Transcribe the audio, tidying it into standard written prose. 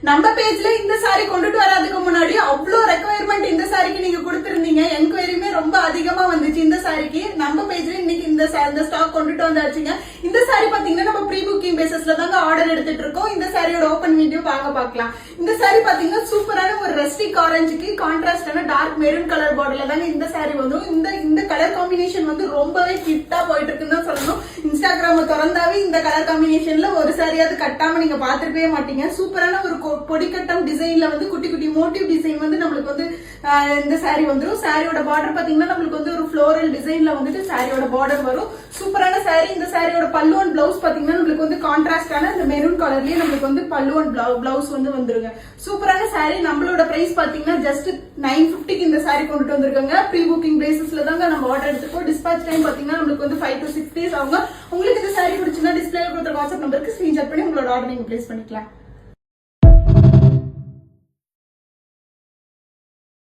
நம்ம பேஜ்ல இந்த சாரி கொண்டுட்டு வராதுக்கு முன்னாடி அவ்வளோ ரெக்குவயர்மெண்ட் இந்த சாரிக்கு நீங்க கொடுத்திருந்தீங்க. என்கொயரியுமே ரொம்ப அதிகமா வந்துச்சு இந்த சாரிக்கு. நம்ம பேஜ்ல இன்னைக்கு இந்த ஸ்டாக் கொண்டுட்டு வந்தாச்சுங்க. இந்த சாரி பாத்தீங்கன்னா நம்ம ப்ரீ புக்கிங் பேசிஸ்ல தாங்க ஆர்டர் எடுத்துட்டு இருக்கோம். இந்த சாரியோட ஓபன் வீடியோ வாங்க பார்க்கலாம். இந்த சாரி பாத்தீங்கன்னா சூப்பரான ஒரு ரஸ்டிக் ஆரஞ்சுக்கு கான்ட்ராஸ்டான டார்க் மெரூன் கலர் பார்டர்ல தாங்க இந்த சாரி வரும். இந்த கலர் காம்பினேஷன் வந்து ரொம்பவே ஹிட்டா போயிட்டு இருக்குன்னு தான் சொல்லணும். இன்ஸ்டாகிராம திறந்தாவே இந்த கலர் காம்பினேஷன்ல ஒரு சாரியாவது கட்டாம நீங்க பாத்துருக்கவே மாட்டீங்க. சூப்பரான ஒரு பொடிக்கட்டம் டிசைன்ல வந்து குட்டி குட்டி மோட்டிவ் டிசைன் வந்து நம்மளுக்கு வந்து இந்த சாரி வந்துடும். சாரியோட பார்டர் பாத்தீங்கன்னா நம்மளுக்கு வந்து ஒரு ஃப்ளோரல் டிசைன்ல வந்துட்டு சாரியோட பார்டர் வரும். சூப்பரான சாரி. இந்த சாரியோட பல்லு அண்ட் பிளவுஸ் பாத்தீங்கன்னா நம்மளுக்கு வந்து கான்ட்ராஸ்டான இந்த மெரூன் கலர்லயே நம்மளுக்கு வந்து பல்லு அண்ட் பிளவுஸ் வந்து வந்துருங்க. சூப்பரான சாரி. நம்மளோட பிரைஸ் பாத்தீங்கன்னா ஜஸ்ட் 950க்கு இந்த சாரி கொண்டுட்டு வந்திருக்காங்க. ப்ரீ புக்கிங் பேசிஸ்ல தாங்க நம்ம ஆர்டர் எடுத்துக்கோ. டிஸ்பாச் டைம் பாத்தீங்கன்னா நம்மளுக்கு வந்து 5 to 6 days ஆகும். உங்களுக்கு இந்த சாரி பிடிச்சுன்னா டிஸ்பிளேல கொடுத்த வாட்ஸ்அப் நம்பருக்கு ஸ்கிரீன்ஷாட் பண்ணி உங்களோட ஆர்டர் நீங்க பிளேஸ் பண்ணிக்கலாம்.